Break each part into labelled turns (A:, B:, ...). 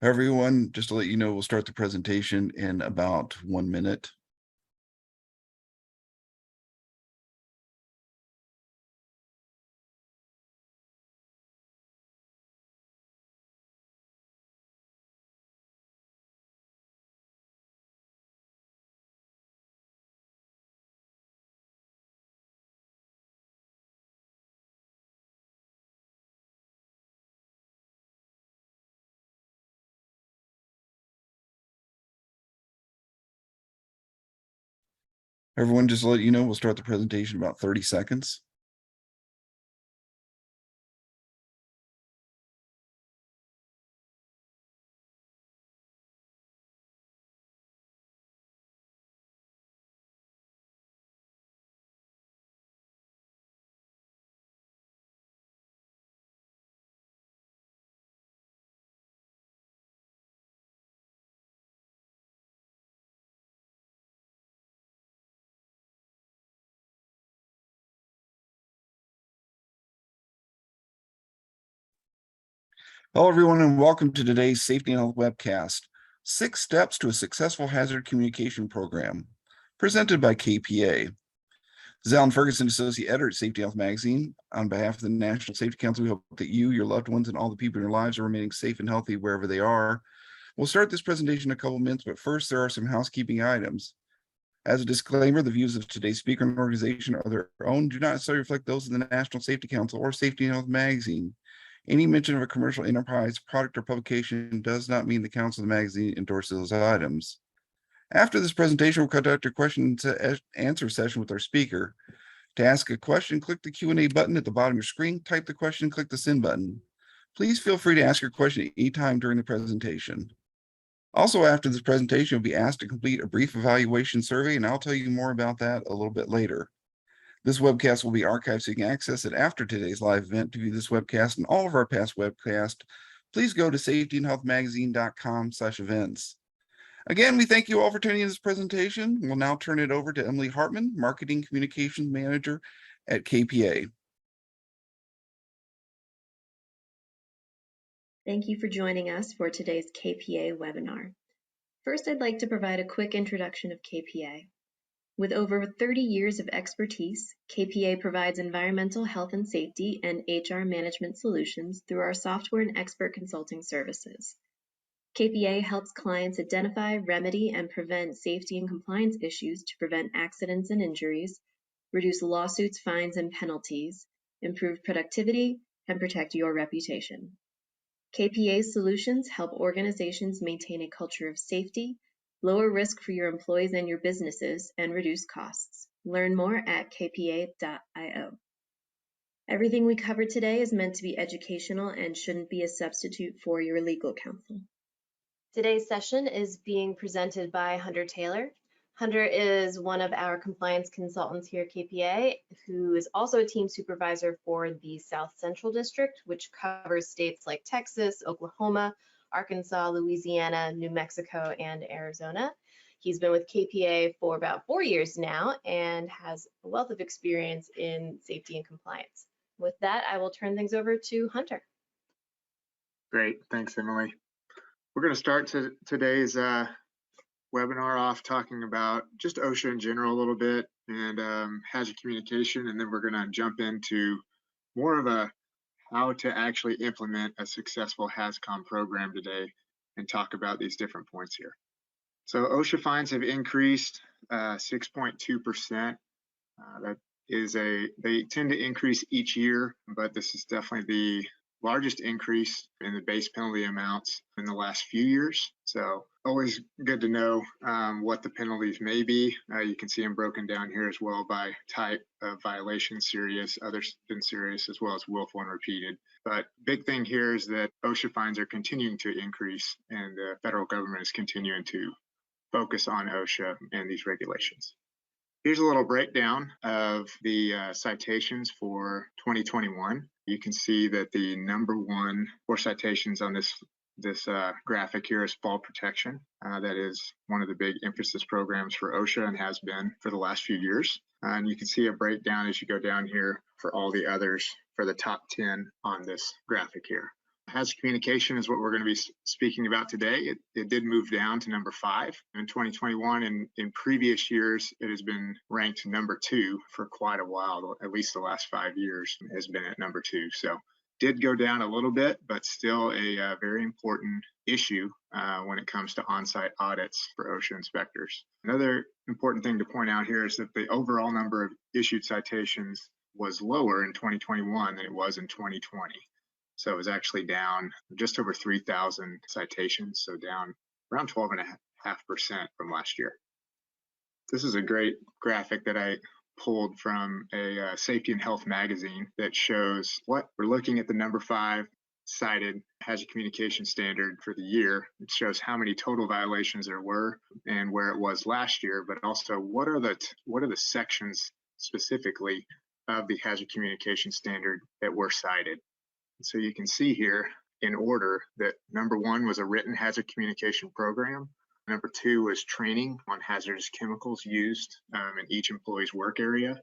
A: Everyone, just to let you know, we'll start the presentation in about 1 minute. Everyone, just to let you know, we'll start the presentation in about 30 seconds. Hello, everyone, and welcome to today's Safety and Health webcast, 6 Steps to a Successful Hazard Communication Program, presented by KPA. This is Alan Ferguson, Associate Editor at Safety Health Magazine. On behalf of the National Safety Council, we hope that you, your loved ones, and all the people in your lives are remaining safe and healthy wherever they are. We'll start this presentation in a couple minutes, but first there are some housekeeping items. As a disclaimer, the views of today's speaker and organization are their own, do not necessarily reflect those of the National Safety Council or Safety and Health Magazine. Any mention of a commercial enterprise, product, or publication does not mean the council of the magazine endorses those items. After this presentation, we'll conduct a question and answer session with our speaker. To ask a question, click the Q&A button at the bottom of your screen, type the question, click the send button. Please feel free to ask your question at any time during the presentation. Also, after this presentation, you'll be asked to complete a brief evaluation survey, and I'll tell you more about that a little bit later. This webcast will be archived so you can access it after today's live event. To view this webcast and all of our past webcasts, please go to safetyandhealthmagazine.com/events. Again, we thank you all for tuning in this presentation. We'll now turn it over to Emily Hartman, Marketing Communications Manager at KPA.
B: Thank you for joining us for today's KPA webinar. First, I'd like to provide a quick introduction of KPA. With over 30 years of expertise, KPA provides environmental health and safety and HR management solutions through our software and expert consulting services. KPA helps clients identify, remedy, and prevent safety and compliance issues to prevent accidents and injuries, reduce lawsuits, fines, and penalties, improve productivity, and protect your reputation. KPA's solutions help organizations maintain a culture of safety, lower risk for your employees and your businesses, and reduce costs. Learn more at kpa.io. Everything we covered today is meant to be educational and shouldn't be a substitute for your legal counsel. Today's session is being presented by Hunter Taylor. Hunter is one of our compliance consultants here at KPA, who is also a team supervisor for the South Central District, which covers states like Texas, Oklahoma, Arkansas, Louisiana, New Mexico, and Arizona. He's been with KPA for about 4 years now and has a wealth of experience in safety and compliance. With that, I will turn things over to Hunter.
C: Great, thanks, Emily. We're going to start today's webinar off talking about just OSHA in general a little bit and hazard communication, and then we're going to jump into more of a how to actually implement a successful HazCom program today and talk about these different points here. So OSHA fines have increased 6.2%. That is they tend to increase each year, but this is definitely the largest increase in the base penalty amounts in the last few years. So always good to know what the penalties may be. You can see them broken down here as well by type of violation, serious, others been serious, as well as willful and repeated. But big thing here is that OSHA fines are continuing to increase, and the federal government is continuing to focus on OSHA and these regulations. Here's a little breakdown of the citations for 2021. You can see that the number one for citations on this graphic here is fall protection. That is one of the big emphasis programs for OSHA and has been for the last few years. And you can see a breakdown as you go down here for all the others for the top 10 on this graphic here. Hazard communication is what we're going to be speaking about today. It did move down to number 5 in 2021, and in previous years, it has been ranked number 2 for quite a while. At least the last 5 years has been at number 2. So did go down a little bit, but still a very important issue when it comes to on-site audits for OSHA inspectors. Another important thing to point out here is that the overall number of issued citations was lower in 2021 than it was in 2020. So it was actually down just over 3,000 citations, so down around 12.5% from last year. This is a great graphic that I pulled from a Safety+Health magazine that shows what we're looking at. The number 5 cited hazard communication standard for the year. It shows how many total violations there were and where it was last year, but also what are the sections specifically of the hazard communication standard that were cited. So you can see here in order that number 1 was a written hazard communication program. Number 2 was training on hazardous chemicals used in each employee's work area.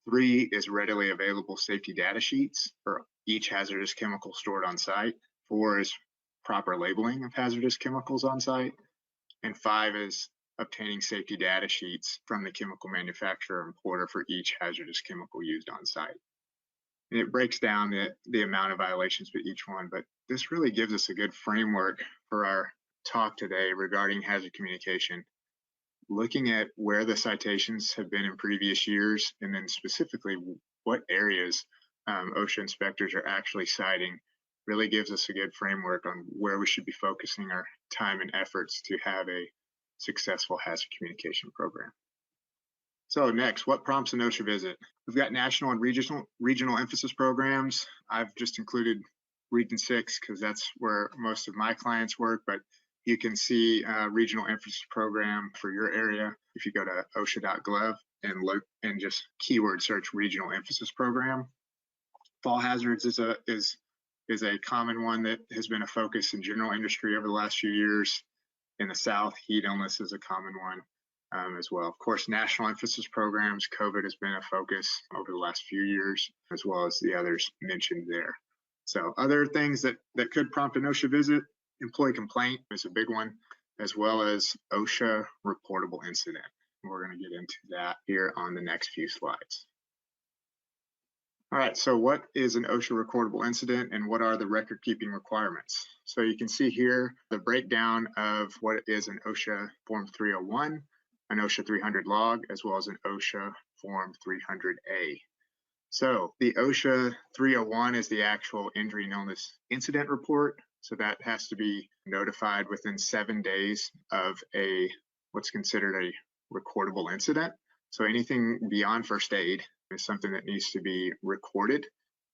C: 3 is readily available safety data sheets for each hazardous chemical stored on site. 4 is proper labeling of hazardous chemicals on site. And 5 is obtaining safety data sheets from the chemical manufacturer or importer for each hazardous chemical used on site. And it breaks down the amount of violations for each one, but this really gives us a good framework for our talk today regarding hazard communication, looking at where the citations have been in previous years, and then specifically what areas OSHA inspectors are actually citing really gives us a good framework on where we should be focusing our time and efforts to have a successful hazard communication program. So next, what prompts an OSHA visit? We've got national and regional emphasis programs. I've just included Region 6 because that's where most of my clients work, but you can see a regional emphasis program for your area if you go to osha.gov and look and just keyword search regional emphasis program. Fall hazards is a common one that has been a focus in general industry over the last few years. In the South, heat illness is a common one as well. Of course, national emphasis programs, COVID has been a focus over the last few years, as well as the others mentioned there. So other things that could prompt an OSHA visit, employee complaint is a big one, as well as OSHA reportable incident. We're going to get into that here on the next few slides. All right, so what is an OSHA recordable incident and what are the record keeping requirements? So you can see here the breakdown of what is an OSHA Form 301, an OSHA 300 log, as well as an OSHA Form 300A. So the OSHA 301 is the actual injury and illness incident report. So that has to be notified within 7 days of what's considered a recordable incident. So anything beyond first aid is something that needs to be recorded.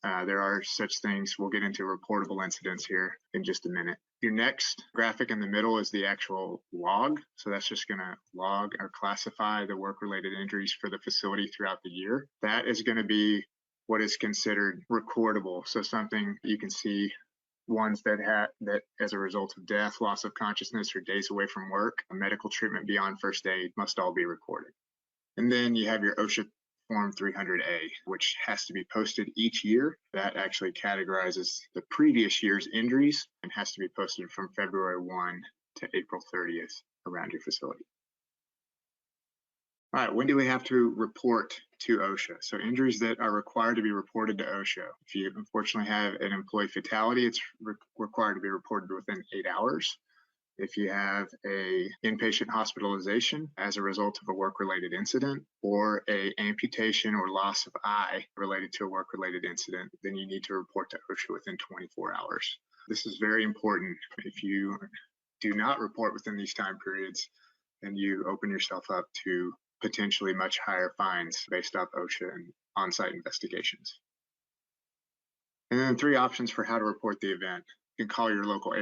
C: There are such things. We'll get into reportable incidents here in just a minute. Your next graphic in the middle is the actual log. So that's just going to log or classify the work-related injuries for the facility throughout the year. That is going to be what is considered recordable. So something you can see ones that as a result of death, loss of consciousness, or days away from work, a medical treatment beyond first aid must all be recorded. And then you have your OSHA Form 300A, which has to be posted each year. That actually categorizes the previous year's injuries and has to be posted from February 1 to April 30th around your facility. All right, when do we have to report to OSHA? So injuries that are required to be reported to OSHA. If you unfortunately have an employee fatality, it's required to be reported within 8 hours. If you have a inpatient hospitalization as a result of a work-related incident, or a amputation or loss of eye related to a work-related incident, then you need to report to OSHA within 24 hours. This is very important. If you do not report within these time periods, then you open yourself up to potentially much higher fines based off OSHA and on-site investigations. And then 3 options for how to report the event. You can call your local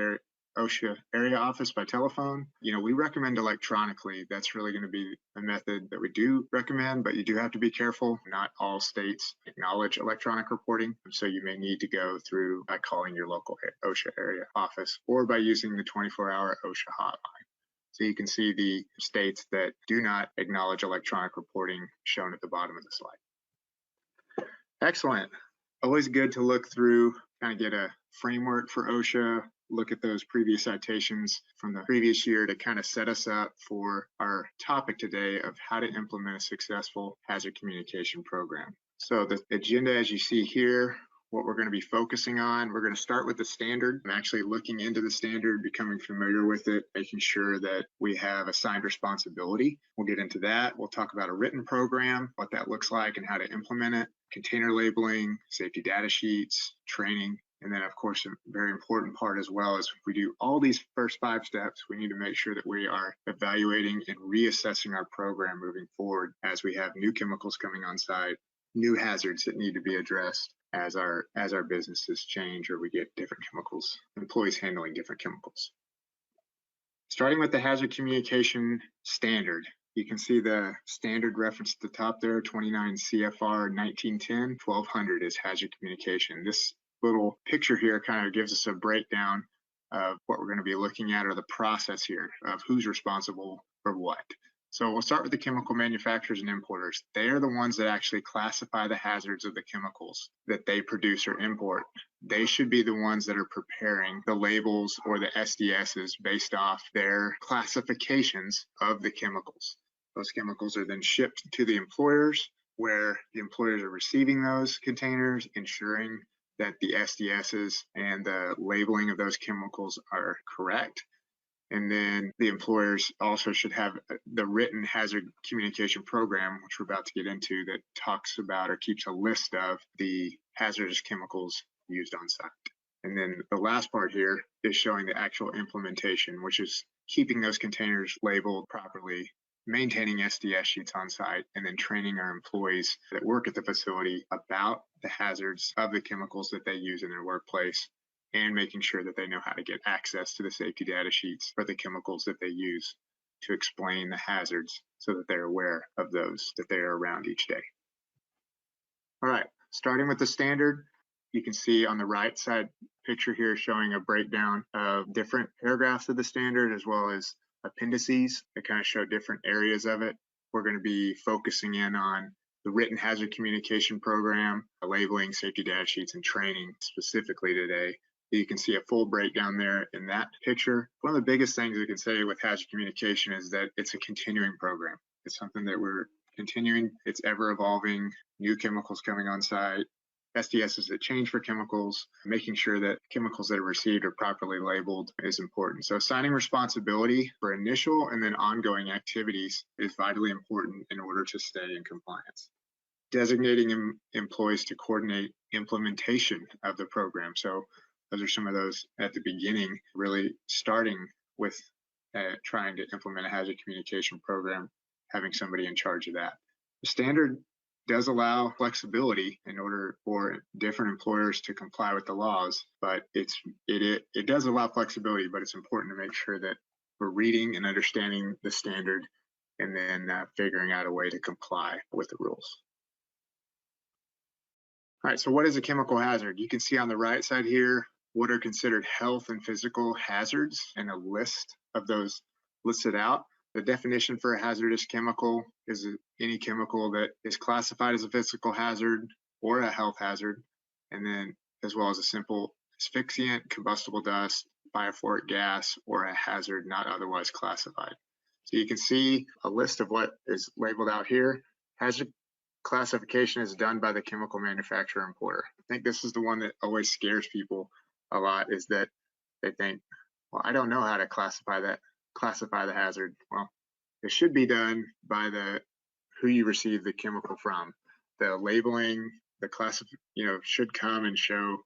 C: OSHA area office by telephone. We recommend electronically. That's really going to be a method that we do recommend, but you do have to be careful. Not all states acknowledge electronic reporting, so you may need to go through by calling your local OSHA area office or by using the 24-hour OSHA hotline. So you can see the states that do not acknowledge electronic reporting shown at the bottom of the slide. Excellent. Always good to look through kind of get a framework for OSHA, look at those previous citations from the previous year to kind of set us up for our topic today of how to implement a successful hazard communication program. So the agenda, as you see here, what we're going to be focusing on, we're going to start with the standard. I'm actually looking into the standard, becoming familiar with it, making sure that we have assigned responsibility. We'll get into that. We'll talk about a written program, what that looks like and how to implement it, container labeling, safety data sheets, training. And then, of course, a very important part as well is if we do all these first 5 steps, we need to make sure that we are evaluating and reassessing our program moving forward as we have new chemicals coming on site, new hazards that need to be addressed as our businesses change or we get different chemicals, employees handling different chemicals. Starting with the hazard communication standard, you can see the standard reference at the top there, 29 CFR 1910, 1200 is hazard communication. This little picture here kind of gives us a breakdown of what we're going to be looking at, or the process here of who's responsible for what. So we'll start with the chemical manufacturers and importers. They are the ones that actually classify the hazards of the chemicals that they produce or import. They should be the ones that are preparing the labels or the SDSs based off their classifications of the chemicals. Those chemicals are then shipped to the employers, where the employers are receiving those containers, ensuring that the SDSs and the labeling of those chemicals are correct. And then the employers also should have the written hazard communication program, which we're about to get into, that talks about or keeps a list of the hazardous chemicals used on site. And then the last part here is showing the actual implementation, which is keeping those containers labeled properly, maintaining SDS sheets on site, and then training our employees that work at the facility about the hazards of the chemicals that they use in their workplace, and making sure that they know how to get access to the safety data sheets for the chemicals that they use to explain the hazards so that they're aware of those that they are around each day. All right, starting with the standard, you can see on the right side picture here showing a breakdown of different paragraphs of the standard as well as appendices that kind of show different areas of it. We're going to be focusing in on the written hazard communication program, labeling, safety data sheets, and training specifically today. You can see a full breakdown there in that picture. One of the biggest things we can say with hazard communication is that it's a continuing program. It's something that we're continuing. It's ever evolving, new chemicals coming on site, SDSs that change for chemicals, making sure that chemicals that are received are properly labeled is important. So assigning responsibility for initial and then ongoing activities is vitally important in order to stay in compliance. Designating employees to coordinate implementation of the program. So those are some of those at the beginning, really starting with trying to implement a hazard communication program, having somebody in charge of that. The standard does allow flexibility in order for different employers to comply with the laws, but it does allow flexibility, but it's important to make sure that we're reading and understanding the standard and then figuring out a way to comply with the rules. All right, so what is a chemical hazard? You can see on the right side here what are considered health and physical hazards and a list of those listed out. The definition for a hazardous chemical is any chemical that is classified as a physical hazard or a health hazard, and then as well as a simple asphyxiant, combustible dust, biophoric gas, or a hazard not otherwise classified. So you can see a list of what is labeled out here. Hazard classification is done by the chemical manufacturer importer. I think this is the one that always scares people a lot, is that they think, well, I don't know how to classify the hazard. Well, it should be done by who you receive the chemical from. The labeling, the should come and show,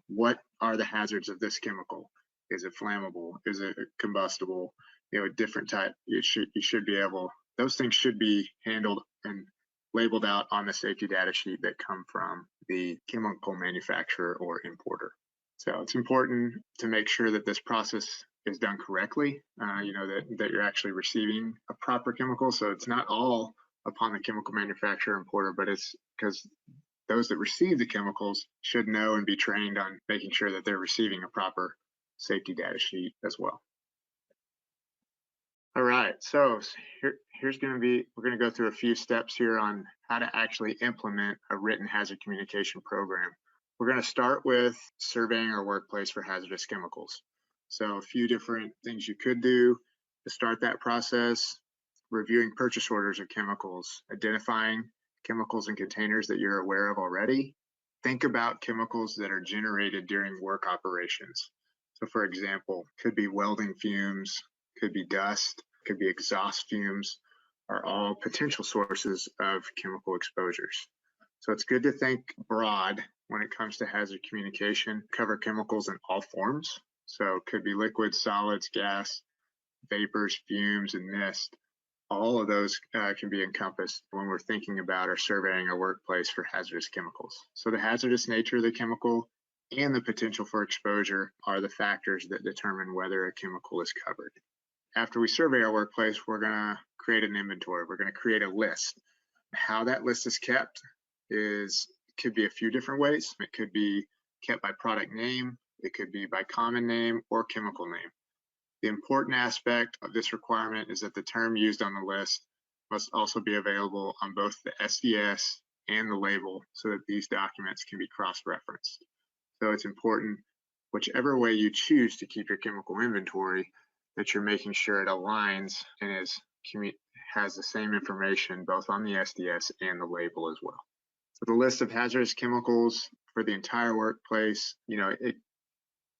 C: what are the hazards of this chemical? Is it flammable? Is it combustible? A different type. You should be able, those things should be handled and labeled out on the safety data sheet that come from the chemical manufacturer or importer. So it's important to make sure that this process is done correctly, that you're actually receiving a proper chemical. So it's not all upon the chemical manufacturer importer, but it's because those that receive the chemicals should know and be trained on making sure that they're receiving a proper safety data sheet as well. All right, so we're going to go through a few steps here on how to actually implement a written hazard communication program. We're going to start with surveying our workplace for hazardous chemicals. So a few different things you could do to start that process: reviewing purchase orders of chemicals, identifying chemicals in containers that you're aware of already. Think about chemicals that are generated during work operations. So for example, could be welding fumes, could be dust, could be exhaust fumes, are all potential sources of chemical exposures. So it's good to think broad when it comes to hazard communication, cover chemicals in all forms. So it could be liquids, solids, gas, vapors, fumes, and mist. All of those can be encompassed when we're thinking about or surveying our workplace for hazardous chemicals. So the hazardous nature of the chemical and the potential for exposure are the factors that determine whether a chemical is covered. After we survey our workplace, we're going to create an inventory. We're going to create a list. How that list is kept could be a few different ways. It could be kept by product name, it could be by common name or chemical name. The important aspect of this requirement is that the term used on the list must also be available on both the SDS and the label so that these documents can be cross-referenced. So it's important, whichever way you choose to keep your chemical inventory, that you're making sure it aligns and has the same information both on the SDS and the label as well. So the list of hazardous chemicals for the entire workplace, it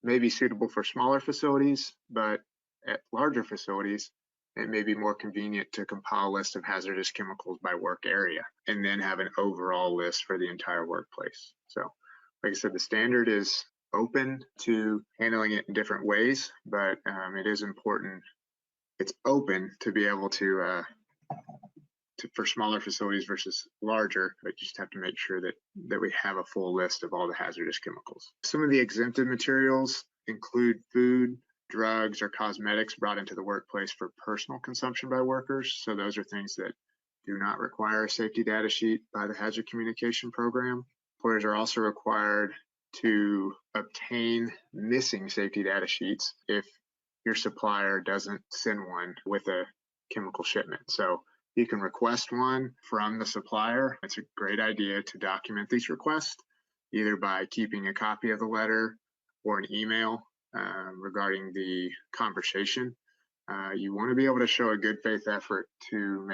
C: may be suitable for smaller facilities, but at larger facilities, it may be more convenient to compile a list of hazardous chemicals by work area and then have an overall list for the entire workplace. So, like I said, the standard is open to handling it in different ways, but it is important. It's open to be able to for smaller facilities versus larger, but you just have to make sure that we have a full list of all the hazardous chemicals. Some of the exempted materials include food, drugs, or cosmetics brought into the workplace for personal consumption by workers. So those are things that do not require a safety data sheet by the Hazard Communication Program. Employers are also required to obtain missing safety data sheets if your supplier doesn't send one with a chemical shipment. So you can request one from the supplier. It's a great idea to document these requests, either by keeping a copy of the letter or an email regarding the conversation. You want to be able to show a good faith effort to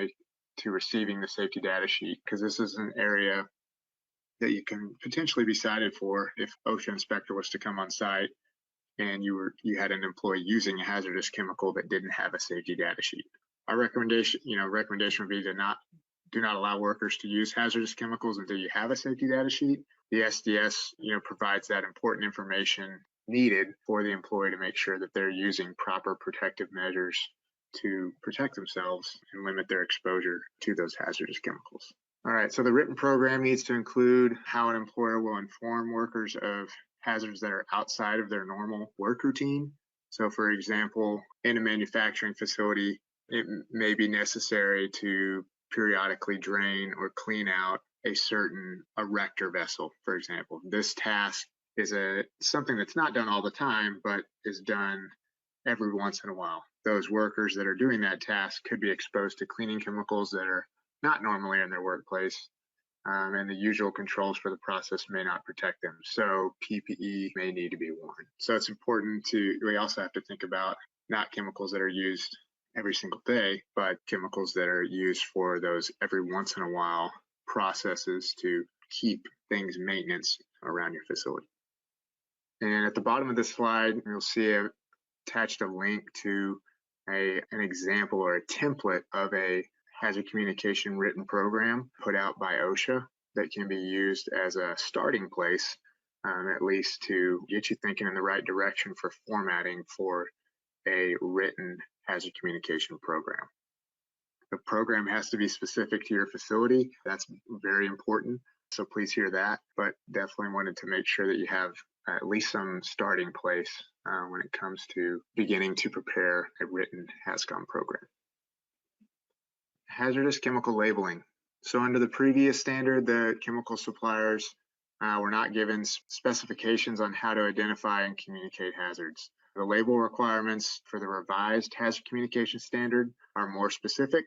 C: receiving the safety data sheet, because this is an area that you can potentially be cited for if OSHA inspector was to come on site and you had an employee using a hazardous chemical that didn't have a safety data sheet. Our recommendation would be to do not allow workers to use hazardous chemicals until you have a safety data sheet. The SDS, provides that important information needed for the employee to make sure that they're using proper protective measures to protect themselves and limit their exposure to those hazardous chemicals. All right, so the written program needs to include how an employer will inform workers of hazards that are outside of their normal work routine. So for example, in a manufacturing facility, it may be necessary to periodically drain or clean out a certain erector vessel, for example. This task is something that's not done all the time, but is done every once in a while. Those workers that are doing that task could be exposed to cleaning chemicals that are not normally in their workplace, and the usual controls for the process may not protect them. So PPE may need to be worn. So it's important we also have to think about not chemicals that are used every single day, but chemicals that are used for those every once in a while processes to keep things maintenance around your facility. And at the bottom of this slide, you'll see attached a link to an example or a template of a hazard communication written program put out by OSHA that can be used as a starting place, at least to get you thinking in the right direction for formatting for a written hazard communication program. The program has to be specific to your facility. That's very important. So please hear that, but definitely wanted to make sure that you have at least some starting place when it comes to beginning to prepare a written HazCom program. Hazardous chemical labeling. So under the previous standard, the chemical suppliers were not given specifications on how to identify and communicate hazards. The label requirements for the revised hazard communication standard are more specific,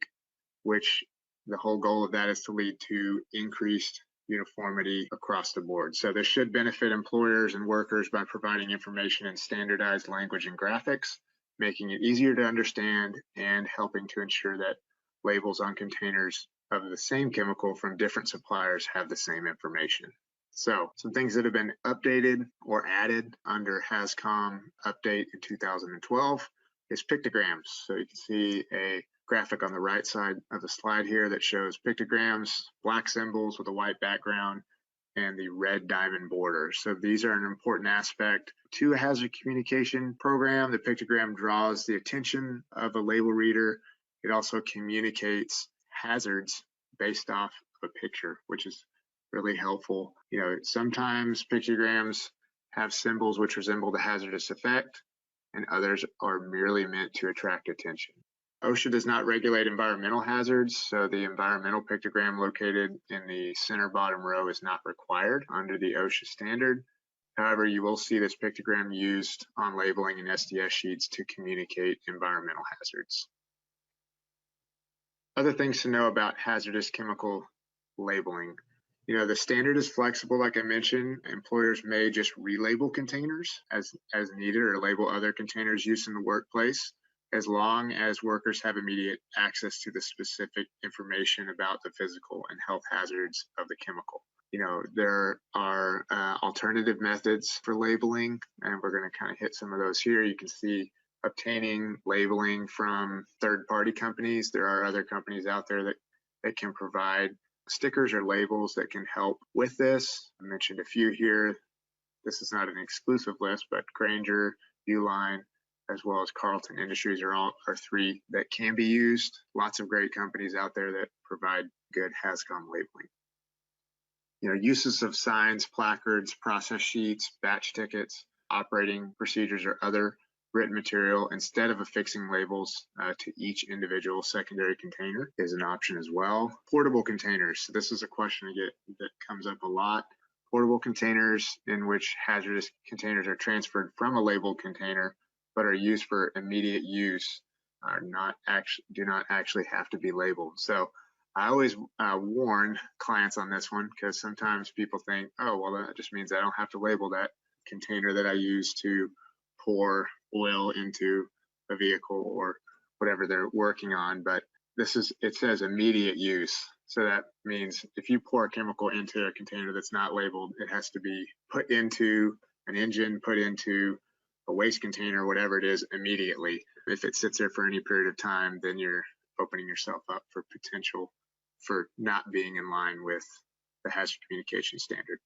C: which the whole goal of that is to lead to increased uniformity across the board. So this should benefit employers and workers by providing information in standardized language and graphics, making it easier to understand and helping to ensure that labels on containers of the same chemical from different suppliers have the same information. So some things that have been updated or added under HAZCOM update in 2012 is pictograms. So you can see a graphic on the right side of the slide here that shows pictograms, black symbols with a white background, and the red diamond border. So these are an important aspect to a hazard communication program. The pictogram draws the attention of a label reader. It also communicates hazards based off of a picture, which is really helpful. Sometimes pictograms have symbols which resemble the hazardous effect, and others are merely meant to attract attention. OSHA does not regulate environmental hazards, so the environmental pictogram located in the center bottom row is not required under the OSHA standard. However, you will see this pictogram used on labeling and SDS sheets to communicate environmental hazards. Other things to know about hazardous chemical labeling. The standard is flexible, like I mentioned. Employers may just relabel containers as needed or label other containers used in the workplace, as long as workers have immediate access to the specific information about the physical and health hazards of the chemical. There are alternative methods for labeling, and we're going to kind of hit some of those here. You can see obtaining labeling from third-party companies. There are other companies out there that can provide stickers or labels that can help with this. I mentioned a few here. This is not an exclusive list, but Grainger, Uline, as well as Carlton Industries are three that can be used. Lots of great companies out there that provide good HAZCOM labeling. Uses of signs, placards, process sheets, batch tickets, operating procedures, or other written material instead of affixing labels to each individual secondary container is an option as well. Portable containers. So this is a question that comes up a lot. Portable containers in which hazardous containers are transferred from a labeled container but are used for immediate use do not actually have to be labeled. So I always warn clients on this one, because sometimes people think, oh, well, that just means I don't have to label that container that I use to pour oil into a vehicle or whatever they're working on. But it says immediate use. So that means if you pour a chemical into a container that's not labeled, it has to be put into an engine, put into a waste container, whatever it is, immediately. If it sits there for any period of time, then you're opening yourself up for potential for not being in line with the hazard communication standard.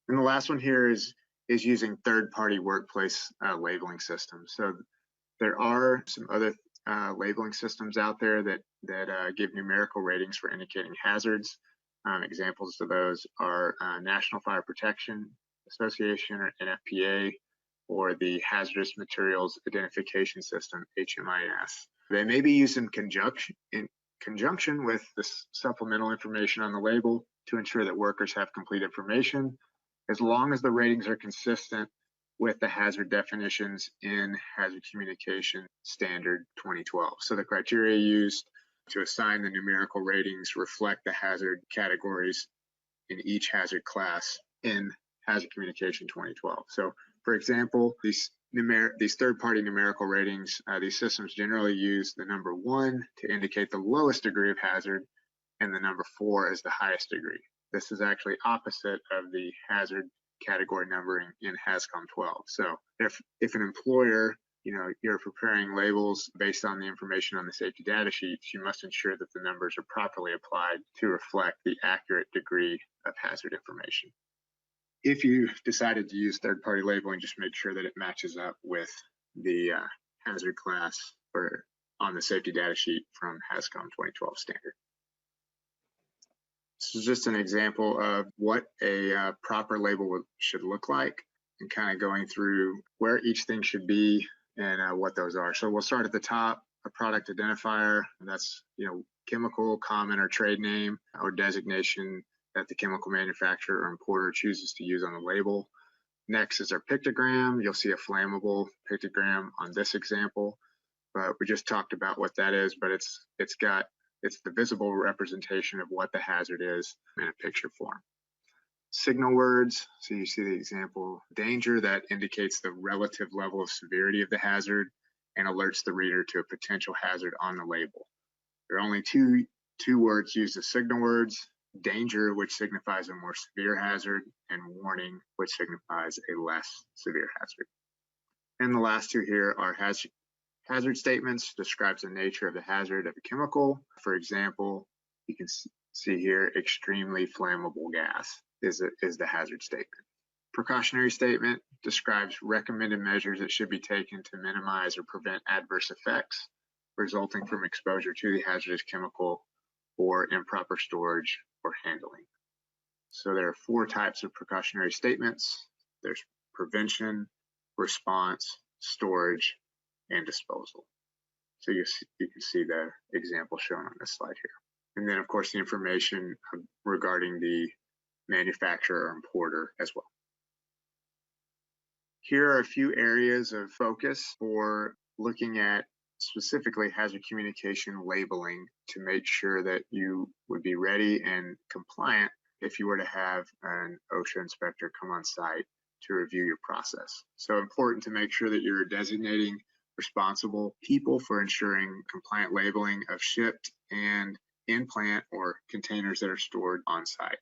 C: And the last one here is using third-party workplace labeling systems. So there are some other labeling systems out there that give numerical ratings for indicating hazards. Examples of those are National Fire Protection Association, or NFPA, or the Hazardous Materials Identification System, HMIS. They may be used in conjunction with the supplemental information on the label to ensure that workers have complete information, as long as the ratings are consistent with the hazard definitions in Hazard Communication Standard 2012. So the criteria used to assign the numerical ratings reflect the hazard categories in each hazard class in Hazard Communication 2012. So, for example, these third-party numerical ratings, these systems generally use the number 1 to indicate the lowest degree of hazard and the number 4 as the highest degree. This is actually opposite of the hazard category numbering in HAZCOM 12. So if an employer, you're preparing labels based on the information on the safety data sheets, you must ensure that the numbers are properly applied to reflect the accurate degree of hazard information. If you decided to use third-party labeling, just make sure that it matches up with the hazard class or on the safety data sheet from HAZCOM 2012 standard. This is just an example of what a proper label should look like, and kind of going through where each thing should be and what those are. So we'll start at the top, a product identifier. That's chemical, common, or trade name or designation that the chemical manufacturer or importer chooses to use on the label. Next is our pictogram. You'll see a flammable pictogram on this example, but we just talked about what that is, but it's the visible representation of what the hazard is in a picture form. Signal words, so you see the example, danger, that indicates the relative level of severity of the hazard and alerts the reader to a potential hazard on the label. There are only two words used as signal words: danger, which signifies a more severe hazard, and warning, which signifies a less severe hazard. And the last two here are hazard statements, describes the nature of the hazard of a chemical. For example, you can see here, extremely flammable gas is the hazard statement. Precautionary statement describes recommended measures that should be taken to minimize or prevent adverse effects resulting from exposure to the hazardous chemical or improper storage or handling. So there are 4 types of precautionary statements. There's prevention, response, storage, and disposal. So you can see the example shown on this slide here. And then, of course, the information regarding the manufacturer or importer as well. Here are a few areas of focus for looking at specifically hazard communication labeling to make sure that you would be ready and compliant if you were to have an OSHA inspector come on site to review your process. So important to make sure that you're designating responsible people for ensuring compliant labeling of shipped and in-plant or containers that are stored on site.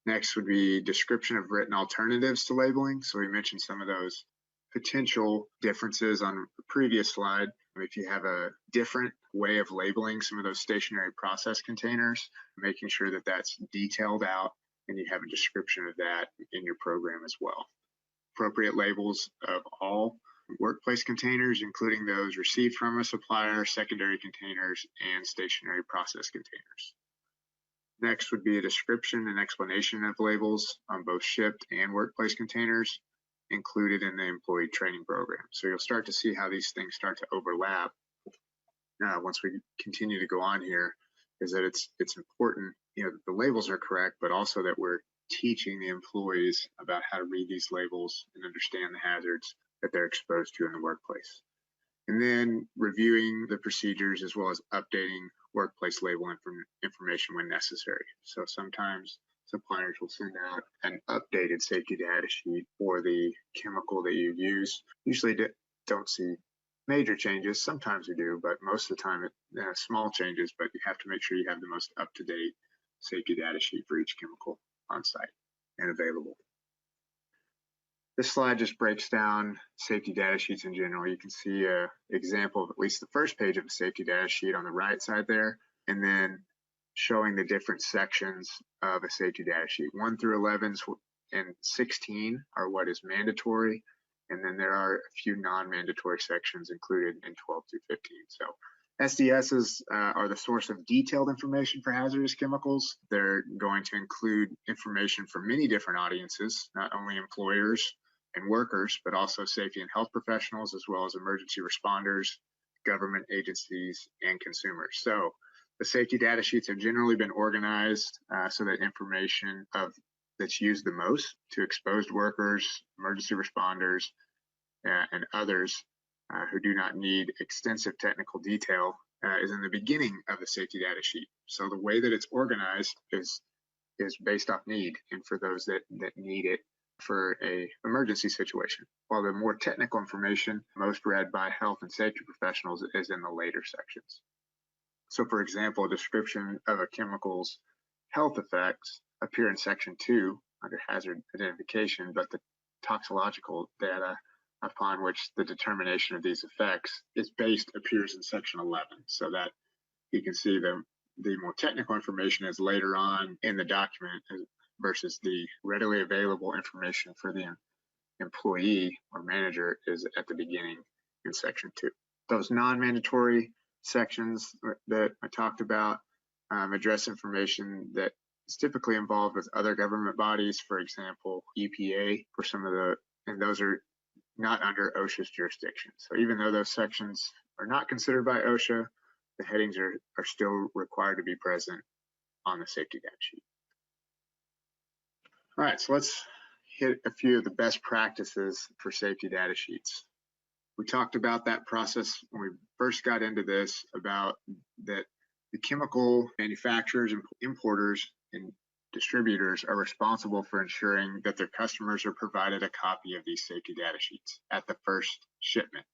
C: Next would be description of written alternatives to labeling. So we mentioned some of those potential differences on the previous slide. If you have a different way of labeling some of those stationary process containers, making sure that that's detailed out and you have a description of that in your program as well. Appropriate labels of all workplace containers, including those received from a supplier, secondary containers, and stationary process containers. Next would be a description and explanation of labels on both shipped and workplace containers included in the employee training program. So you'll start to see how these things start to overlap once we continue to go on here, is that it's important, the labels are correct, but also that we're teaching the employees about how to read these labels and understand the hazards that they're exposed to in the workplace. And then reviewing the procedures as well as updating workplace label information when necessary. So sometimes suppliers will send out an updated safety data sheet for the chemical that you use. Usually don't see major changes. Sometimes we do, but most of the time small changes, but you have to make sure you have the most up-to-date safety data sheet for each chemical on site and available. This slide just breaks down safety data sheets in general. You can see an example of at least the first page of a safety data sheet on the right side there, and then showing the different sections of a safety data sheet. 1 through 11 and 16 are what is mandatory, and then there are a few non-mandatory sections included in 12 through 15. So SDSs are the source of detailed information for hazardous chemicals. They're going to include information for many different audiences, not only employers and workers, but also safety and health professionals, as well as emergency responders, government agencies, and consumers. So the safety data sheets have generally been organized so that information that's used the most to exposed workers, emergency responders, and others who do not need extensive technical detail is in the beginning of the safety data sheet. So the way that it's organized is based off need and for those that need it for a emergency situation, while the more technical information, most read by health and safety professionals, is in the later sections. So for example, a description of a chemical's health effects appear in section 2 under hazard identification, but the toxicological data upon which the determination of these effects is based appears in section 11. So that you can see the more technical information is later on in the document versus the readily available information for the employee or manager is at the beginning in section 2. Those non-mandatory sections that I talked about address information that is typically involved with other government bodies, for example, EPA for some of and those are not under OSHA's jurisdiction. So even though those sections are not considered by OSHA, the headings are still required to be present on the safety data sheet. All right, so let's hit a few of the best practices for safety data sheets. We talked about that process when we first got into this, about that the chemical manufacturers and importers and distributors are responsible for ensuring that their customers are provided a copy of these safety data sheets at the first shipment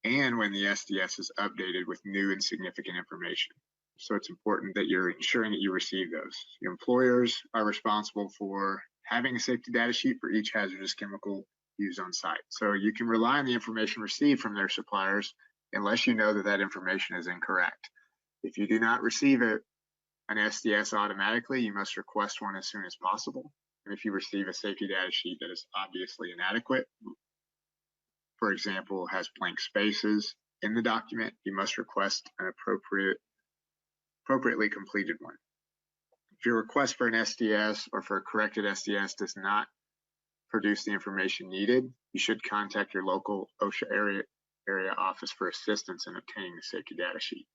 C: and when the SDS is updated with new and significant information. So it's important that you're ensuring that you receive those. Your employers are responsible for having a safety data sheet for each hazardous chemical used on site. So you can rely on the information received from their suppliers unless you know that that information is incorrect. If you do not receive an SDS automatically, you must request one as soon as possible. And if you receive a safety data sheet that is obviously inadequate, for example, has blank spaces in the document, you must request an appropriately completed one. If your request for an SDS or for a corrected SDS does not produce the information needed, you should contact your local OSHA area office for assistance in obtaining the safety data sheet.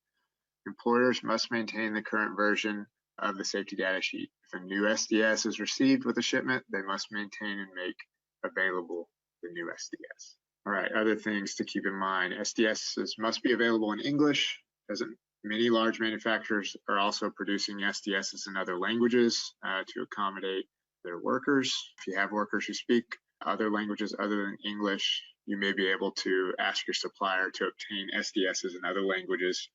C: Employers must maintain the current version of the safety data sheet. If a new SDS is received with a shipment, they must maintain and make available the new SDS. All right, other things to keep in mind. SDSs must be available in English, as many large manufacturers are also producing SDSs in other languages to accommodate their workers. If you have workers who speak other languages other than English, you may be able to ask your supplier to obtain SDSs in other languages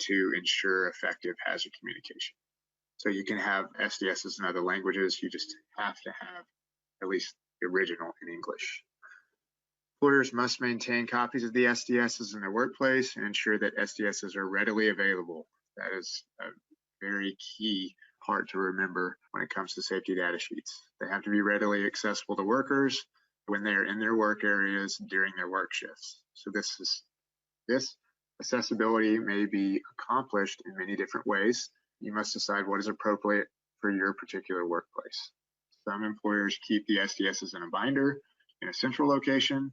C: to ensure effective hazard communication. So you can have SDSs in other languages, you just have to have at least the original in English. Employers must maintain copies of the SDSs in their workplace and ensure that SDSs are readily available. That is a very key part to remember when it comes to safety data sheets. They have to be readily accessible to workers when they are in their work areas during their work shifts. So this accessibility may be accomplished in many different ways. You must decide what is appropriate for your particular workplace. Some employers keep the SDSs in a binder in a central location.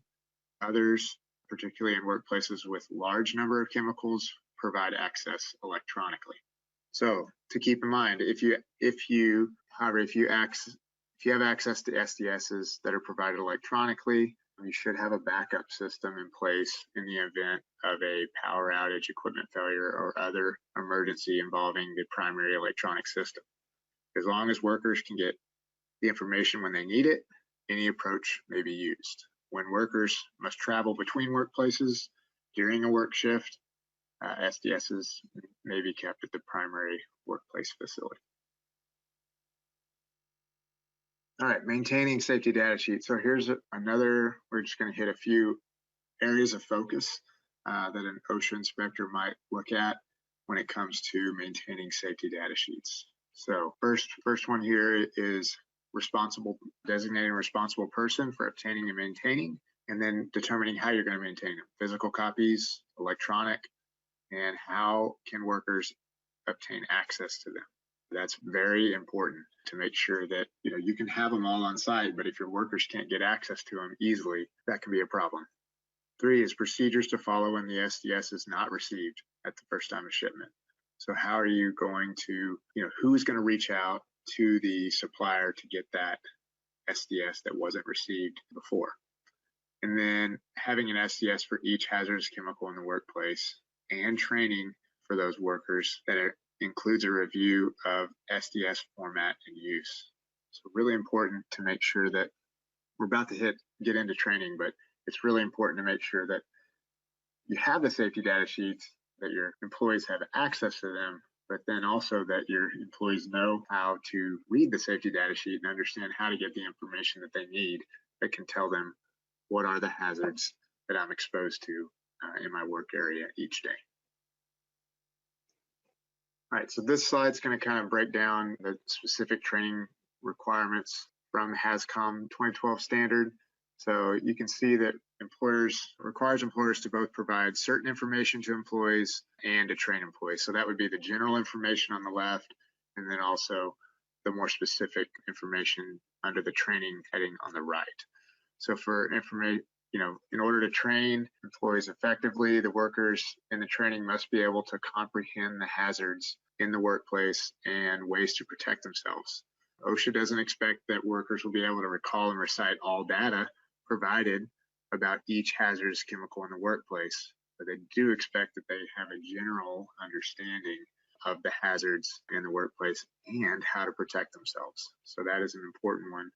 C: Others, particularly in workplaces with large number of chemicals, provide access electronically. So to keep in mind, if you have access to SDSs that are provided electronically, you should have a backup system in place in the event of a power outage, equipment failure, or other emergency involving the primary electronic system. As long as workers can get the information when they need it, any approach may be used. When workers must travel between workplaces during a work shift, SDSs may be kept at the primary workplace facility. All right, maintaining safety data sheets. So here's another, we're just going to hit a few areas of focus that an OSHA inspector might look at when it comes to maintaining safety data sheets. So first one here is designating a responsible person for obtaining and maintaining, and then determining how you're going to maintain them. Physical copies, electronic, and how can workers obtain access to them. That's very important to make sure that you can have them all on site, but if your workers can't get access to them easily, that can be a problem. 3 is procedures to follow when the SDS is not received at the first time of shipment. So how are you going to, who's going to reach out to the supplier to get that SDS that wasn't received before? And then having an SDS for each hazardous chemical in the workplace and training for those workers that includes a review of SDS format and use. So really important to make sure that we're about to get into training, but it's really important to make sure that you have the safety data sheets, that your employees have access to them, but then also that your employees know how to read the safety data sheet and understand how to get the information that they need that can tell them what are the hazards that I'm exposed to in my work area each day. All right, so this slide's going to kind of break down the specific training requirements from HAZCOM 2012 standard. So you can see that requires employers to both provide certain information to employees and to train employees. So that would be the general information on the left, and then also the more specific information under the training heading on the right. So for information, in order to train employees effectively, the workers in the training must be able to comprehend the hazards in the workplace and ways to protect themselves. OSHA doesn't expect that workers will be able to recall and recite all data provided about each hazardous chemical in the workplace, but they do expect that they have a general understanding of the hazards in the workplace and how to protect themselves. So that is an important one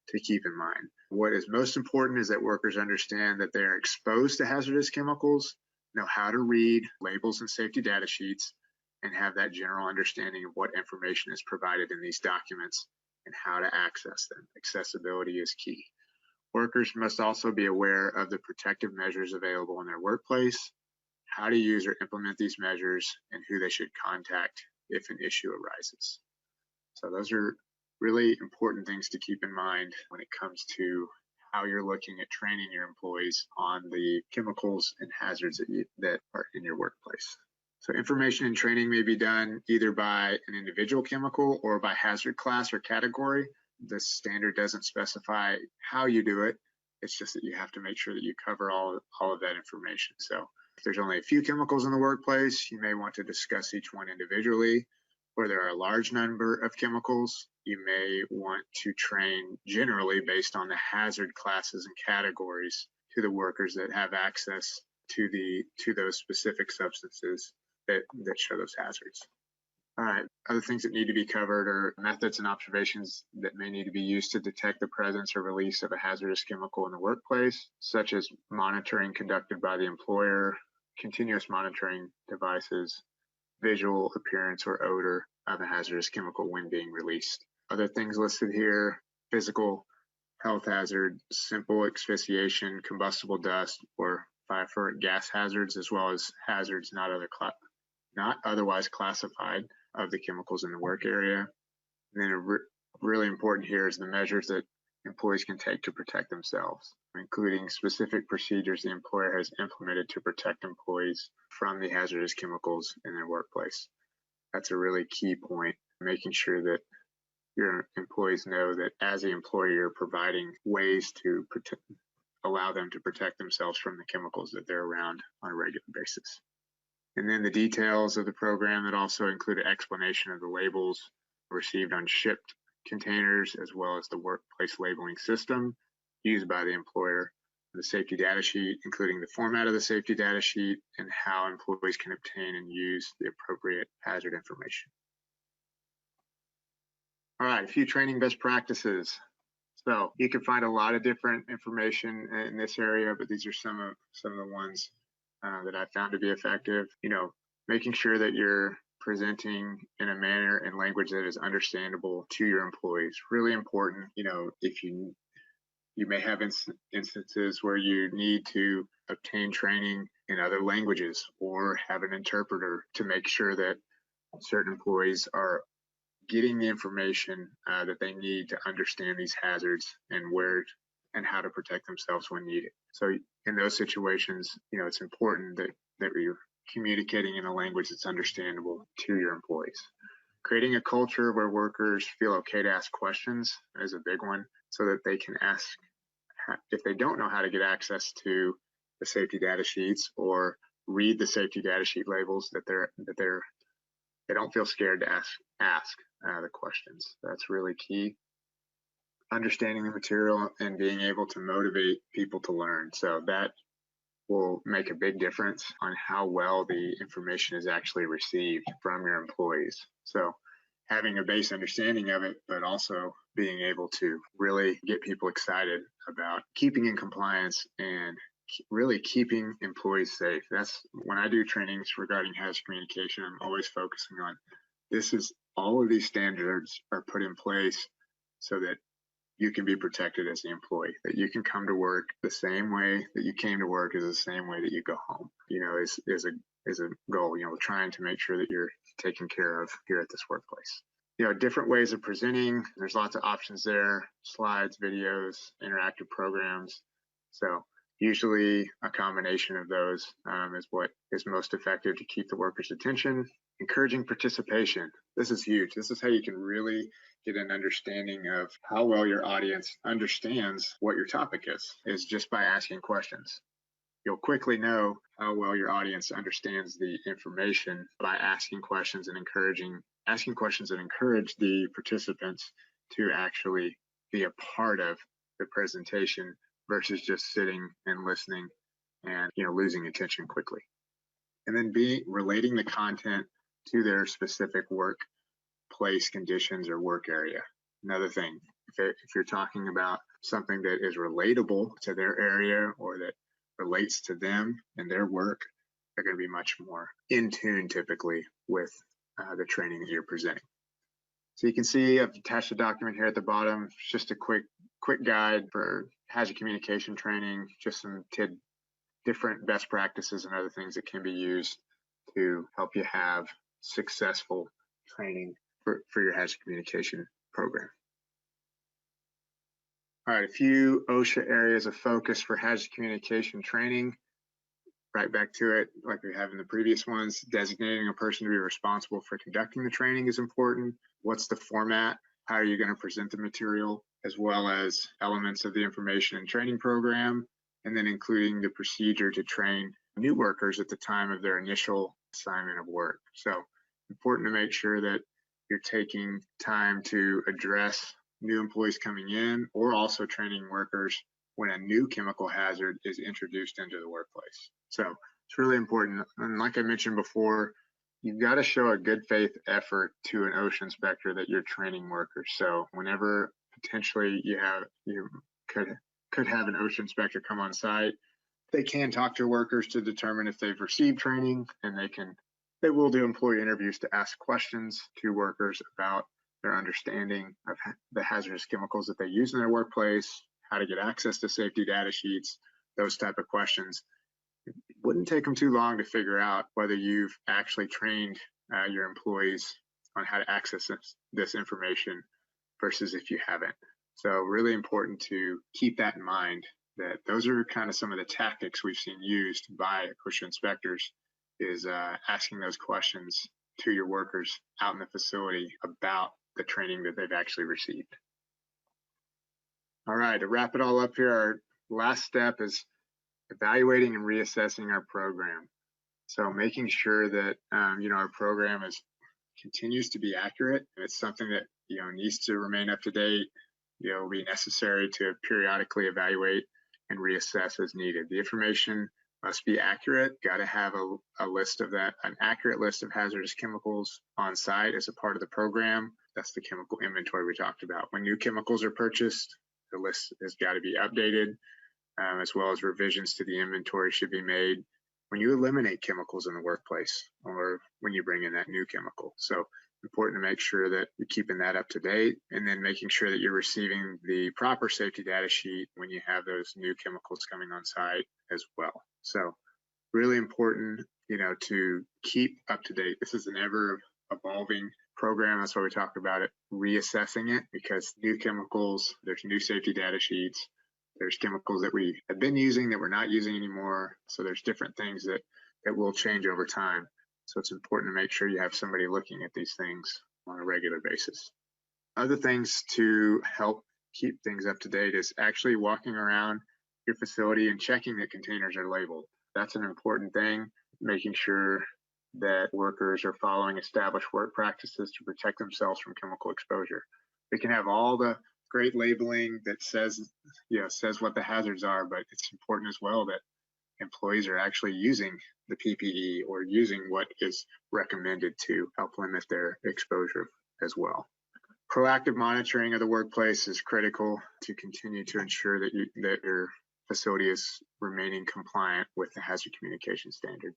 C: to keep in mind. What is most important is that workers understand that they're exposed to hazardous chemicals, know how to read labels and safety data sheets, and have that general understanding of what information is provided in these documents and how to access them. Accessibility is key. Workers must also be aware of the protective measures available in their workplace, how to use or implement these measures, and who they should contact if an issue arises. So those are really important things to keep in mind when it comes to how you're looking at training your employees on the chemicals and hazards that are in your workplace. So information and training may be done either by an individual chemical or by hazard class or category. The standard doesn't specify how you do it. It's just that you have to make sure that you cover all of that information. So if there's only a few chemicals in the workplace, you may want to discuss each one individually. Where there are a large number of chemicals, you may want to train generally based on the hazard classes and categories to the workers that have access to those specific substances that show those hazards. All right, other things that need to be covered are methods and observations that may need to be used to detect the presence or release of a hazardous chemical in the workplace, such as monitoring conducted by the employer, continuous monitoring devices, visual appearance or odor of a hazardous chemical when being released. Other things listed here: physical health hazard, simple asphyxiation, combustible dust, or phosphoric gas hazards, as well as hazards not otherwise classified of the chemicals in the work area. And then really important here is the measures that employees can take to protect themselves, including specific procedures the employer has implemented to protect employees from the hazardous chemicals in their workplace. That's a really key point, making sure that your employees know that as the employer, you're providing ways to allow them to protect themselves from the chemicals that they're around on a regular basis. And then the details of the program that also include an explanation of the labels received on shipped containers, as well as the workplace labeling system used by the employer, the safety data sheet, including the format of the safety data sheet and how employees can obtain and use the appropriate hazard information. All right, a few training best practices. So you can find a lot of different information in this area, but these are some of the ones that I found to be effective. Making sure that you're presenting in a manner and language that is understandable to your employees. Really important. If you may have instances where you need to obtain training in other languages or have an interpreter to make sure that certain employees are getting the information that they need to understand these hazards and where and how to protect themselves when needed. So in those situations, it's important that you're communicating in a language that's understandable to your employees. Creating a culture where workers feel okay to ask questions is a big one, so that they can ask if they don't know how to get access to the safety data sheets or read the safety data sheet labels, that they don't feel scared to ask the questions. That's really key. Understanding the material and being able to motivate people to learn. So that will make a big difference on how well the information is actually received from your employees. So having a base understanding of it, but also being able to really get people excited about keeping in compliance and really keeping employees safe. That's when I do trainings regarding hazard communication, I'm always focusing on all of these standards are put in place so that you can be protected as the employee, that you can come to work the same way that you came to work is the same way that you go home, is a goal, trying to make sure that you're taken care of here at this workplace. Different ways of presenting, there's lots of options there, slides, videos, interactive programs. So usually a combination of those is what is most effective to keep the workers' attention. Encouraging participation. This is huge. This is how you can really get an understanding of how well your audience understands what your topic is just by asking questions. You'll quickly know how well your audience understands the information by asking questions and encourage the participants to actually be a part of the presentation versus just sitting and listening and losing attention quickly. And then relating the content to their specific workplace conditions or work area. Another thing, if you're talking about something that is relatable to their area or that relates to them and their work, they're going to be much more in tune typically with the training that you're presenting. So you can see I've attached a document here at the bottom. It's just a quick guide for hazard communication training, just some different best practices and other things that can be used to help you have successful training for your hazard communication program. All right, a few OSHA areas of focus for hazard communication training. Right back to it, like we have in the previous ones. Designating a person to be responsible for conducting the training is important. What's the format? How are you going to present the material, as well as elements of the information and training program, and then including the procedure to train new workers at the time of their initial assignment of work. So important to make sure that you're taking time to address new employees coming in, or also training workers when a new chemical hazard is introduced into the workplace. So it's really important. And like I mentioned before, you've got to show a good faith effort to an OSHA inspector that you're training workers. So whenever potentially you could have an OSHA inspector come on site, they can talk to workers to determine if they've received training, and they will do employee interviews to ask questions to workers about their understanding of the hazardous chemicals that they use in their workplace, how to get access to safety data sheets, those type of questions. It wouldn't take them too long to figure out whether you've actually trained your employees on how to access this information versus if you haven't. So really important to keep that in mind, that those are kind of some of the tactics we've seen used by OSHA inspectors, is asking those questions to your workers out in the facility about the training that they've actually received. All right, to wrap it all up here, our last step is evaluating and reassessing our program. So making sure that our program continues to be accurate, and it's something that needs to remain up to date. Will be necessary to periodically evaluate and reassess as needed. The information must be accurate. Got to have an accurate list of hazardous chemicals on site as a part of the program. That's the chemical inventory we talked about. When new chemicals are purchased, the list has got to be updated, as well as revisions to the inventory should be made when you eliminate chemicals in the workplace or when you bring in that new chemical. So important to make sure that you're keeping that up to date, and then making sure that you're receiving the proper safety data sheet when you have those new chemicals coming on site as well. So really important, to keep up to date. This is an ever evolving program. That's why we talk about it, reassessing it, because new chemicals, there's new safety data sheets, there's chemicals that we have been using that we're not using anymore. So there's different things that will change over time. So it's important to make sure you have somebody looking at these things on a regular basis. Other things to help keep things up to date is actually walking around your facility and checking that containers are labeled. That's an important thing, making sure that workers are following established work practices to protect themselves from chemical exposure. We can have all the great labeling that says what the hazards are, but it's important as well that employees are actually using the PPE or using what is recommended to help limit their exposure as well. Proactive monitoring of the workplace is critical to continue to ensure that your facility is remaining compliant with the hazard communication standard.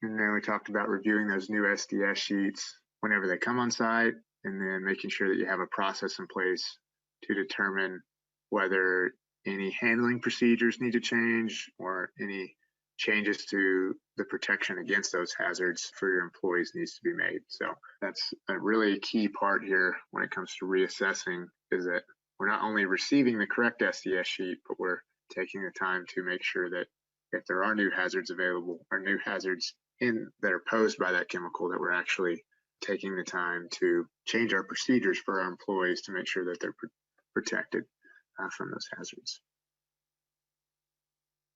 C: And then we talked about reviewing those new SDS sheets whenever they come on site, and then making sure that you have a process in place to determine whether any handling procedures need to change or any changes to the protection against those hazards for your employees needs to be made. So that's a really key part here when it comes to reassessing, is that we're not only receiving the correct SDS sheet, but we're taking the time to make sure that if there are new hazards available or new hazards that are posed by that chemical, that we're actually taking the time to change our procedures for our employees to make sure that they're protected from those hazards.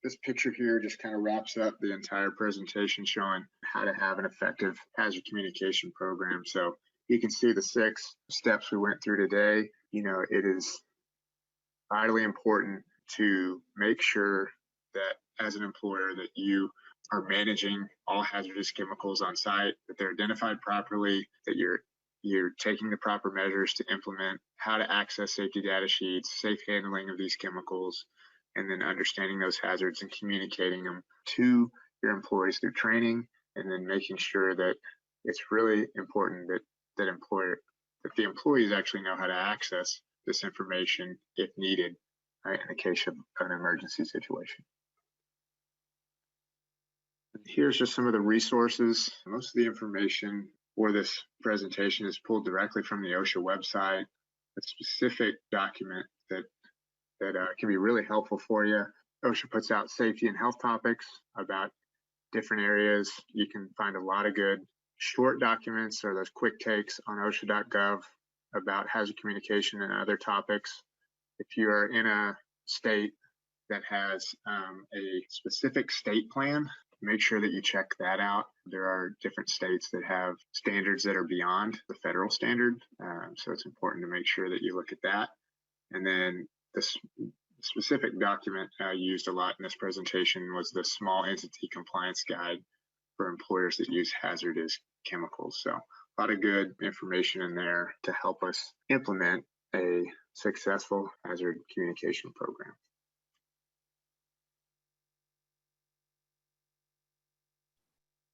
C: This picture here just kind of wraps up the entire presentation, showing how to have an effective hazard communication program. So you can see the 6 steps we went through today. It is vitally important to make sure that as an employer that you are managing all hazardous chemicals on site, that they're identified properly, that you're taking the proper measures to implement how to access safety data sheets, safe handling of these chemicals, and then understanding those hazards and communicating them to your employees through training, and then making sure that it's really important that the employees actually know how to access this information if needed, right, in the case of an emergency situation. Here's just some of the resources. Most of the information for this presentation is pulled directly from the OSHA website. A specific document that can be really helpful for you. OSHA puts out safety and health topics about different areas. You can find a lot of good short documents or those quick takes on OSHA.gov about hazard communication and other topics. If you are in a state that has a specific state plan, make sure that you check that out. There are different states that have standards that are beyond the federal standard. So it's important to make sure that you look at that. And then this specific document I used a lot in this presentation was the Small Entity Compliance Guide for employers that use hazardous chemicals. So a lot of good information in there to help us implement a successful hazard communication program.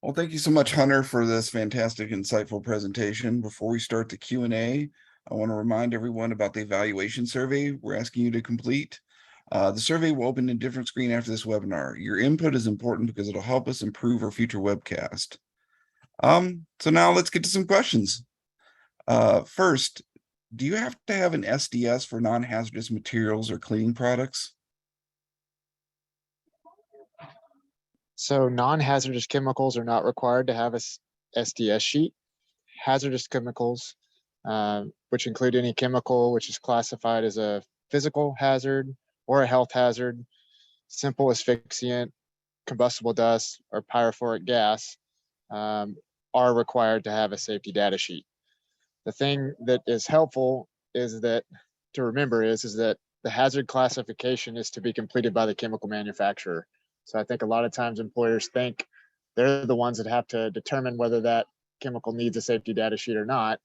A: Well, thank you so much, Hunter, for this fantastic, insightful presentation. Before we start the Q&A, I want to remind everyone about the evaluation survey we're asking you to complete. The survey will open a different screen after this webinar. Your input is important because it'll help us improve our future webcast. So now let's get to some questions. First, do you have to have an SDS for non-hazardous materials or cleaning products?
D: So non-hazardous chemicals are not required to have a SDS sheet. Hazardous chemicals, which include any chemical which is classified as a physical hazard or a health hazard, simple asphyxiant, combustible dust, or pyrophoric gas, are required to have a safety data sheet. The thing that is helpful is that to remember is that the hazard classification is to be completed by the chemical manufacturer. So I think a lot of times employers think they're the ones that have to determine whether that chemical needs a safety data sheet or not.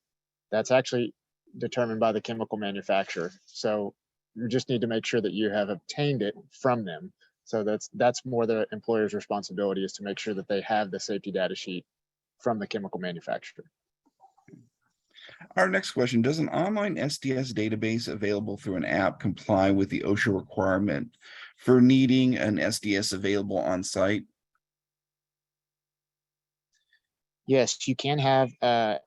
D: That's actually determined by the chemical manufacturer. So you just need to make sure that you have obtained it from them. So that's more the employer's responsibility, is to make sure that they have the safety data sheet from the chemical manufacturer.
A: Our next question, does an online SDS database available through an app comply with the OSHA requirement for needing an SDS available on site?
D: Yes, you can have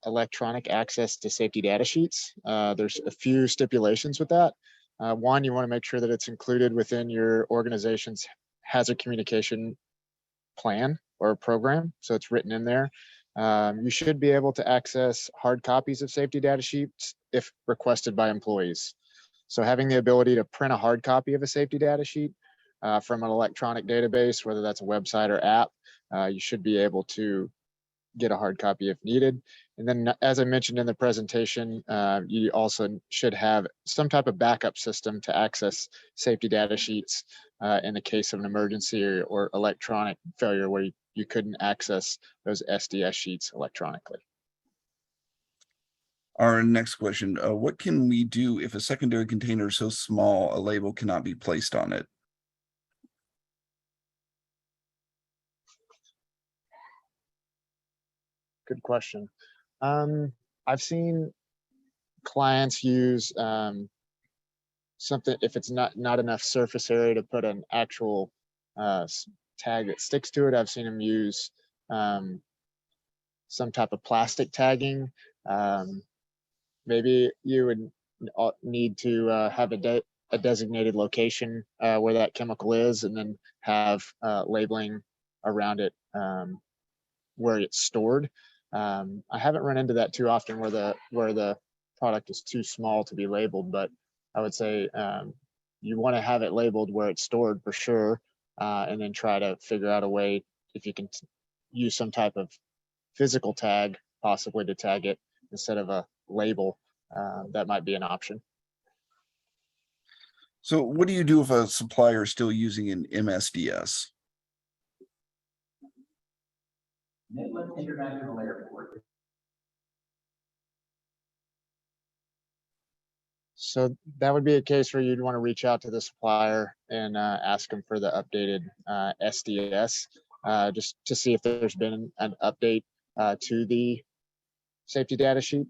D: electronic access to safety data sheets. There's a few stipulations with that. One, you want to make sure that it's included within your organization's hazard communication plan or program, so it's written in there. You should be able to access hard copies of safety data sheets if requested by employees. So having the ability to print a hard copy of a safety data sheet from an electronic database, whether that's a website or app, you should be able to get a hard copy if needed. And then, as I mentioned in the presentation, you also should have some type of backup system to access safety data sheets in the case of an emergency or electronic failure where you couldn't access those SDS sheets electronically.
A: Our next question, what can we do if a secondary container is so small a label cannot be placed on it?
D: Good question. I've seen clients use something, if it's not enough surface area to put an actual tag that sticks to it. I've seen them use some type of plastic tagging. Maybe you would need to have a designated location where that chemical is, and then have labeling around it where it's stored. I haven't run into that too often where the product is too small to be labeled, but I would say you want to have it labeled where it's stored for sure, and then try to figure out a way if you can use some type of physical tag possibly to tag it instead of a label. That might be an option.
A: So what do you do if a supplier is still using an MSDS?
E: interdimensional layer forward.
D: So that would be a case where you'd want to reach out to the supplier and ask them for the updated SDS, just to see if there's been an update to the safety data sheet.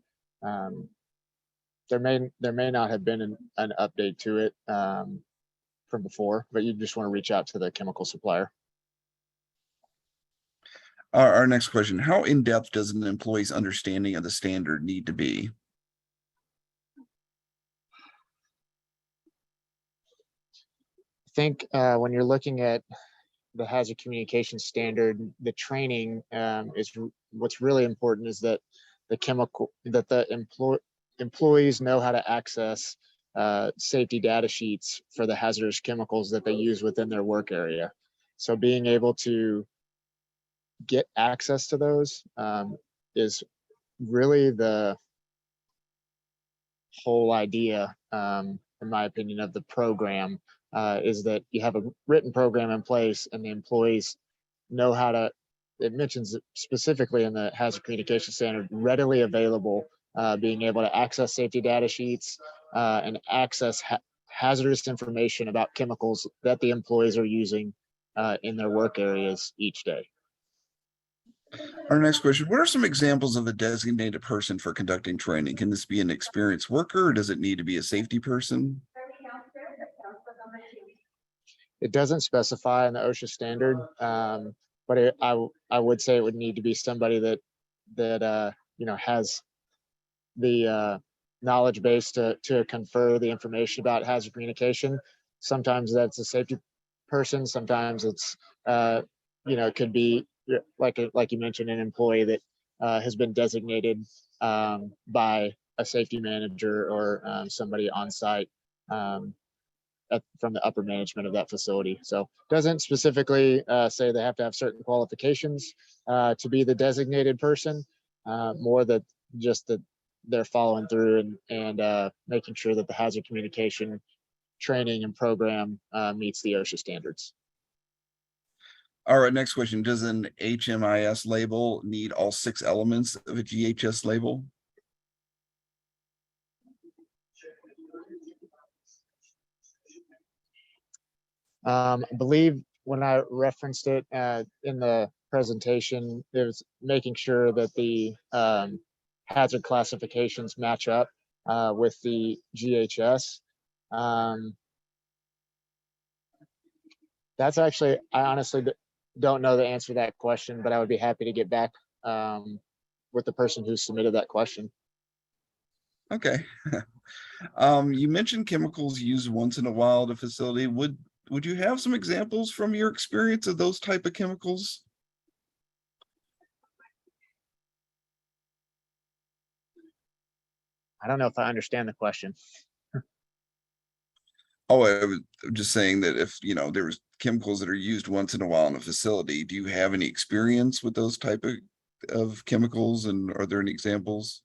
D: There may not have been an update to it from before, but you just want to reach out to the chemical supplier.
A: Our next question, how in-depth does an employee's understanding of the standard need to be?
D: I think when you're looking at the hazard communication standard, the training is what's really important is that the employees know how to access safety data sheets for the hazardous chemicals that they use within their work area. So being able to get access to those is really the whole idea, in my opinion, of the program, is that you have a written program in place and the employees know how to, it mentions it specifically in the hazard communication standard, readily available, being able to access safety data sheets and access hazardous information about chemicals that the employees are using in their work areas each day.
A: Our next question, what are some examples of a designated person for conducting training? Can this be an experienced worker or does it need to be a safety person?
D: It doesn't specify in the OSHA standard, but I would say it would need to be somebody that has the knowledge base to confer the information about hazard communication. Sometimes that's a safety person. Sometimes it's it could be like you mentioned, an employee that has been designated by a safety manager or somebody on site from the upper management of that facility. So doesn't specifically say they have to have certain qualifications to be the designated person, more that just that they're following through and making sure that the hazard communication training and program meets the OSHA standards.
A: All right, next question. Does an HMIS label need all 6 elements of a GHS label?
D: I believe when I referenced it in the presentation, it was making sure that the hazard classifications match up with the GHS. That's actually, I honestly don't know the answer to that question, but I would be happy to get back with the person who submitted that question.
A: Okay. You mentioned chemicals used once in a while at a facility. Would you have some examples from your experience of those type of chemicals?
D: I don't know if I understand the question.
A: Oh, I was just saying that if, there was chemicals that are used once in a while in a facility, do you have any experience with those type of chemicals, and are there any examples?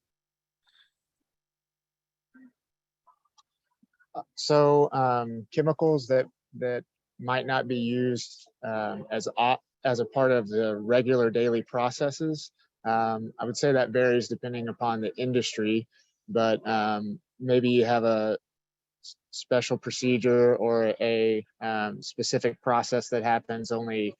D: So chemicals that might not be used as a part of the regular daily processes, I would say that varies depending upon the industry, but maybe you have a special procedure or a specific process that happens only,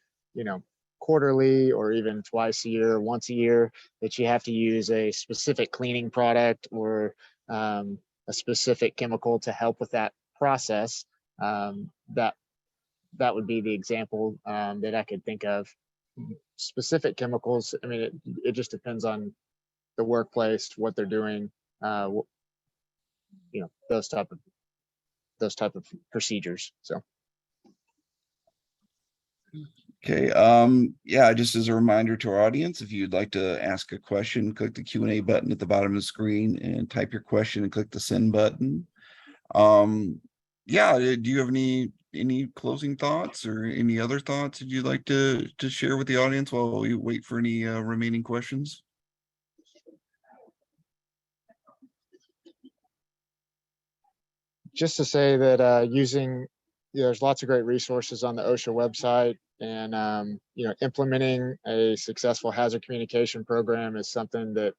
D: quarterly or even twice a year, once a year, that you have to use a specific cleaning product or a specific chemical to help with that process. That would be the example that I could think of. Specific chemicals, I mean, it just depends on the workplace, what they're doing, those type of procedures. So.
A: Okay, yeah, just as a reminder to our audience, if you'd like to ask a question, click the Q&A button at the bottom of the screen and type your question and click the send button. Yeah, do you have any closing thoughts or any other thoughts that you'd like to share with the audience while we wait for any remaining questions?
D: Just to say that using there's lots of great resources on the OSHA website, and implementing a successful hazard communication program is something that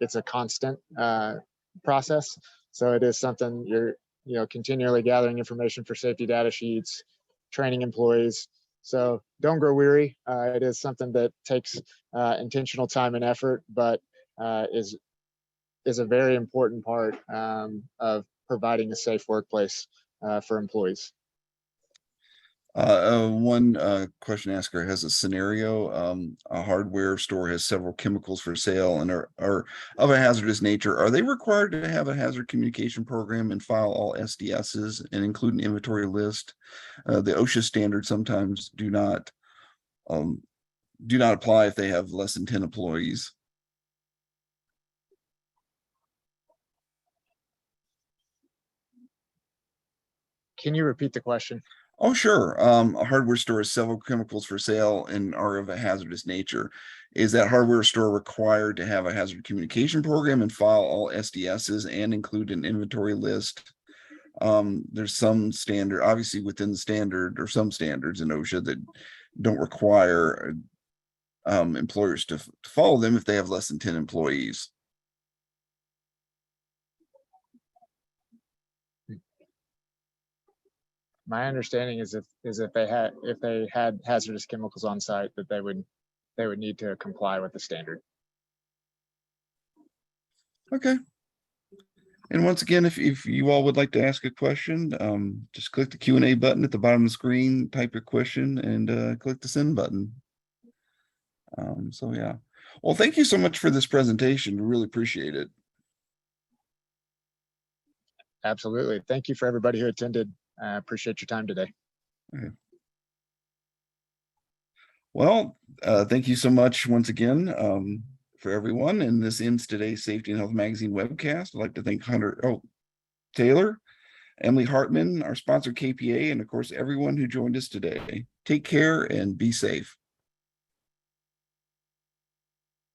D: it's a constant process. So it is something you're continually gathering information for safety data sheets, training employees. So don't grow weary. It is something that takes intentional time and effort, but is a very important part of providing a safe workplace for employees.
A: One question asker has a scenario. A hardware store has several chemicals for sale and are of a hazardous nature. Are they required to have a hazard communication program and file all SDSs and include an inventory list? The OSHA standards sometimes do not apply if they have less than 10 employees.
D: Can you repeat the question?
A: Oh, sure. A hardware store has several chemicals for sale and are of a hazardous nature. Is that hardware store required to have a hazard communication program and file all SDSs and include an inventory list? There's some standard, obviously within the standard, or some standards in OSHA that don't require employers to follow them if they have less than 10 employees.
D: My understanding is if they had hazardous chemicals on site, that they would need to comply with the standard.
A: Okay. And once again, if you all would like to ask a question, just click the Q&A button at the bottom of the screen, type your question, and click the send button. So yeah. Well, thank you so much for this presentation. We really appreciate it.
D: Absolutely. Thank you for everybody who attended. I appreciate your time today.
A: Okay. Well, thank you so much once again for everyone. And this ends today's Safety and Health Magazine webcast. I'd like to thank Taylor, Emily Hartman, our sponsor KPA, and of course, everyone who joined us today. Take care and be safe.